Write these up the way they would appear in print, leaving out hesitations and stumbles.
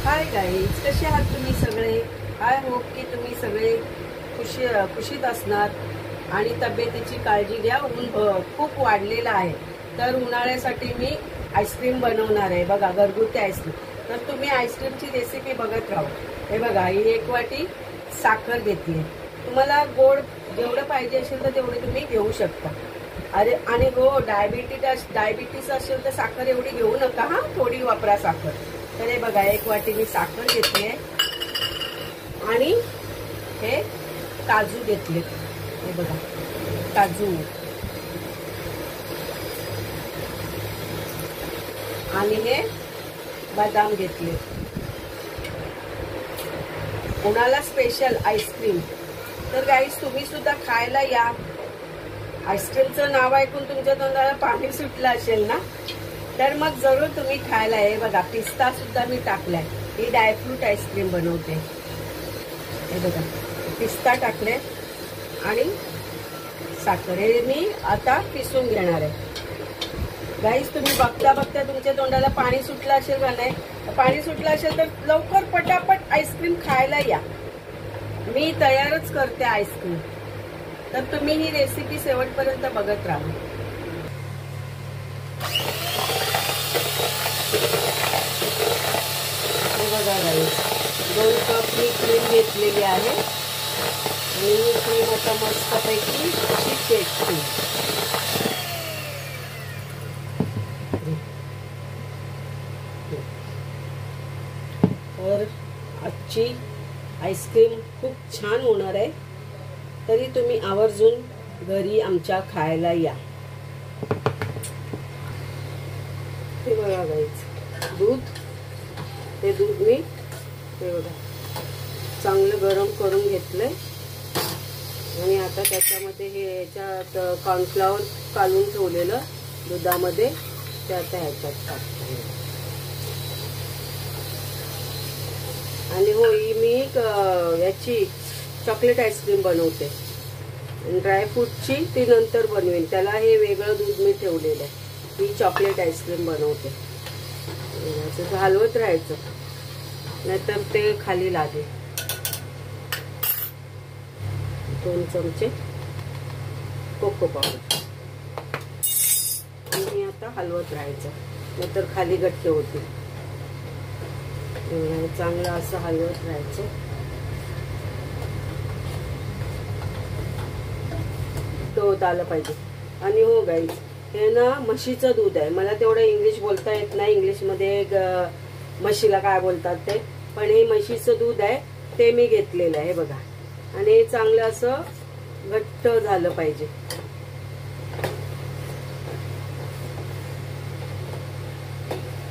Hi guys, कसे आहात तुम्ही सगळे? आय होप की तुम्ही सगळे खुशीत असणार आणि तब्येतीची काळजी घ्या. ऊन खूप वाढलेलं आहे, तर उन्हाळ्यासाठी मी आईस्क्रीम बनवणार आहे. बघा, घरगुती आईस्क्रीम. तर तुम्ही आईस्क्रीमची रेसिपी बघत राहा. हे बघा, ही 1 वाटी साखर घेतली. तुम्हाला गोड जेवढं पाहिजे असेल तर तेवढे तुम्ही घेऊ शकता. अरे आणि हो, डायबिटीस असेल तर साखर एवढी घेऊ नका हा, थोडी वापरा साखर. तर हे बघा, 1 वाटी मी साखर घेतली आणि हे काजू घेतले. हे बघा, काजू आणि हे बदाम घेतले. कोणाला स्पेशल आईस्क्रीम. तर गाईस, तुम्ही सुद्धा खायला या. आईस्क्रीमचं नाव ऐकून तुमच्या तोंडाला पाणी सुटलं असेल ना, तर मग जरूर तुम्ही खायला. हे बघा, पिस्ता सुद्धा मी टाकलाय. ही ड्रायफ्रूट आईस्क्रीम बनवते. हे बघा, पिस्ता टाकले आणि साखर हे मी आता पिसून घेणार आहे. गाईस, तुम्ही बघता बघता तुमच्या तोंडाला पाणी सुटलं असेल का नाही? पाणी सुटलं असेल तर लवकर पटापट आईस्क्रीम खायला या. मी तयारच करते आईस्क्रीम. तर तुम्ही ही रेसिपी शेवटपर्यंत बघत राहा. बघा गाईस, 2 कप मी क्रीम घेतलेली आहे आणि ही क्रीम आता मस्तपैकी अशी फेटते. तर आजची आईस्क्रीम खूप छान होणार आहे. तरी तुम्ही आवर्जून घरी आमच्या खायला या. हे बघा गाईस, दूध मी हे बघा चांगलं गरम करून घेतलंय आणि आता त्याच्यामध्ये हे याच्यात कॉर्नफ्लॉवर काढून ठेवलेलं दुधामध्ये ते आता ह्याच्यात टाकते. आणि हो, ही मी याची चॉकलेट आईस्क्रीम बनवते. ड्रायफ्रूटची ती नंतर बनवेन. त्याला हे वेगळं दूध मी ठेवलेलं आहे. ही चॉकलेट आईस्क्रीम बनवते. असं हलवत राहायचं, नाहीतर ते खाली लागेल. 2 चमचे कोको पावडर आणि आता हलवत राहायचं, नाहीतर खाली गट्टे होते. चांगलं असं हलवत राहायचं. होत आलं पाहिजे. आणि हो गाईज, हे ना म्हशीचं दूध आहे. मला तेवढं इंग्लिश बोलता येत नाही. इंग्लिशमध्ये म्हशीला काय बोलतात ते, पण हे म्हशीचं दूध आहे, ते मी घेतलेलं आहे. बघा, आणि हे चांगलं असं घट्ट झालं पाहिजे.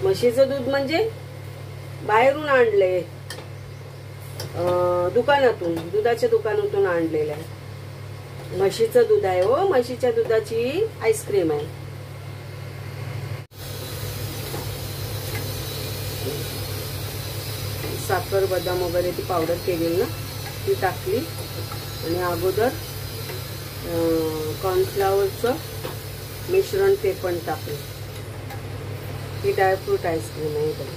म्हशीचं दूध म्हणजे बाहेरून आणले, दुकानातून, दुधाच्या दुकानातून आणलेलं आहे. म्हशीचं दूध आहे हो, म्हशीच्या दुधाची आईस्क्रीम आहे. साखर, बदाम वगैरे ती पावडर केलेली ना, ती टाकली आणि अगोदर कॉर्नफ्लॉवरचं मिश्रण ते पण टाकलं. ही ड्रायफ्रूट आईस्क्रीम आहे.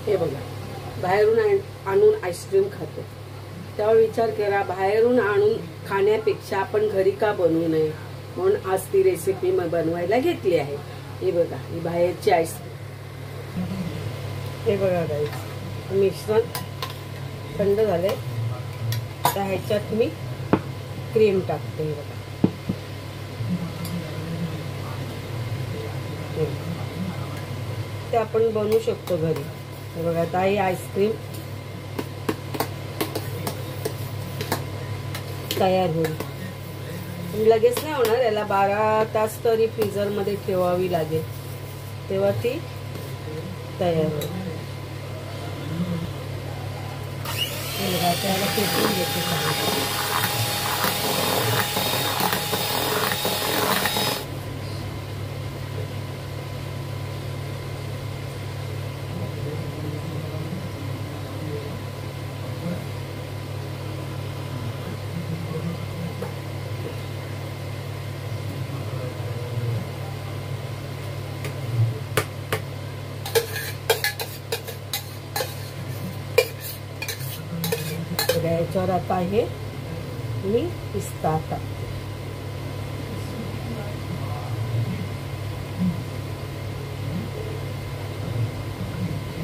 हे बघा, बाहेरून आणून आईस्क्रीम खातो, तेव्हा विचार करा, बाहेरून आणून खाण्यापेक्षा आपण घरी का बनवू नये. म्हणून आज ती रेसिपी मी बनवायला घेतली आहे. हे बघा, ही बाहेरची आईस्क्रीम. हे बघा गाईस, मिश्रण थंड झाले, तर ह्याच्यात मी क्रीम टाकते. हे बघा, ते आपण बनवू शकतो घरी. हे बघा, आता ही आईस्क्रीम तयार होईल. लगेच नाही होणार, याला 12 तास तरी फ्रीजर मध्ये ठेवावी लागेल, तेव्हा ती तयार होईल. त्याला फेटून घेते. याच्यावर आता हे मी पिस्ता टाकते.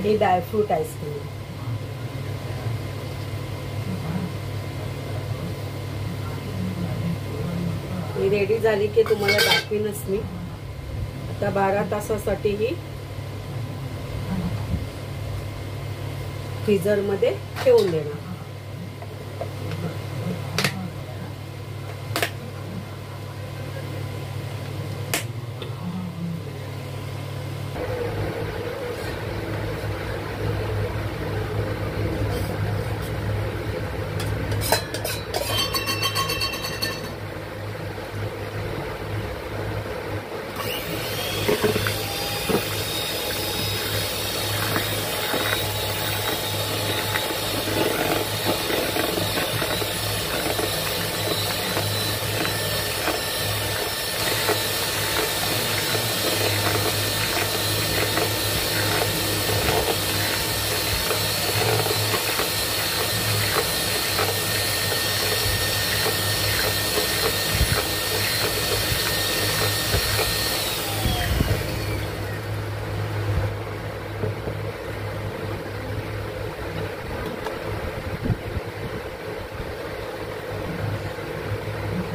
हे ड्रायफ्रूट आईस्क्रीम. ही रेडी झाली की तुम्हाला दाखवीनच मी. आता 12 तासासाठी ही फ्रीजर मध्ये ठेवून देणार.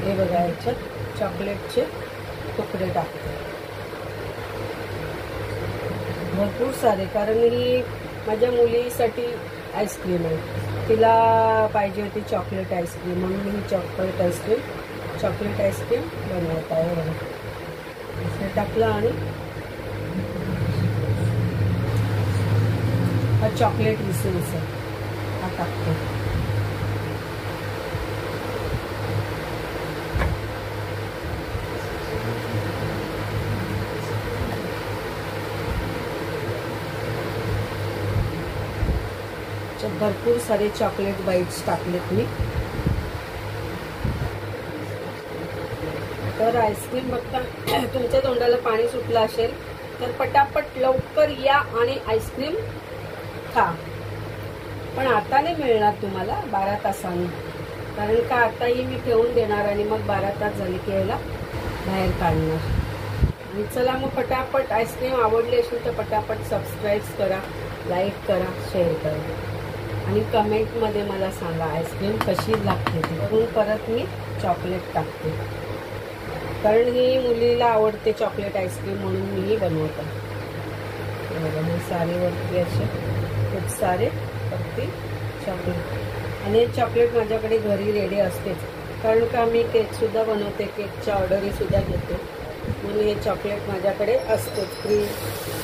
हे बघा याच्यात चॉकलेटचे तुकडे टाकते भरपूर सारे, कारण ही माझ्या मुलीसाठी आईस्क्रीम आहे. तिला पाहिजे होती चॉकलेट आईस्क्रीम म्हणून मी चॉकलेट आईस्क्रीम बनवत आहे. बघा हे टाकलं आणि हा चॉकलेट इसेन्स हा टाकते. भरपूर सारे चॉकलेट बाईट्स टाकलेत मी. तर आईस्क्रीम बघता तुमच्या तोंडाला पाणी सुटलं असेल तर पटापट लवकर या आणि आईस्क्रीम खा. पण आता नाही मिळणार तुम्हाला 12 तासांनी, कारण का आताही मी ठेवून देणार आणि मग 12 तास झाले की याला बाहेर काढणार. आणि चला मग पटापट आईस्क्रीम आवडली असेल तर पटापट सबस्क्राईब करा, लाईक करा, शेअर करा आणि कमेंटमध्ये मला सांगा आईस्क्रीम कशी लागते ती. म्हणून परत मी चॉकलेट टाकते, कारण ही मुलीला आवडते चॉकलेट आईस्क्रीम म्हणून मीही बनवते. हे सारे वरती असे खूप सारे वरती चॉकलेट. आणि चॉकलेट माझ्याकडे घरी रेडी असतेच, कारण का मी केकसुद्धा बनवते, केकच्या ऑर्डरीसुद्धा घेते, म्हणून हे चॉकलेट माझ्याकडे असतेच.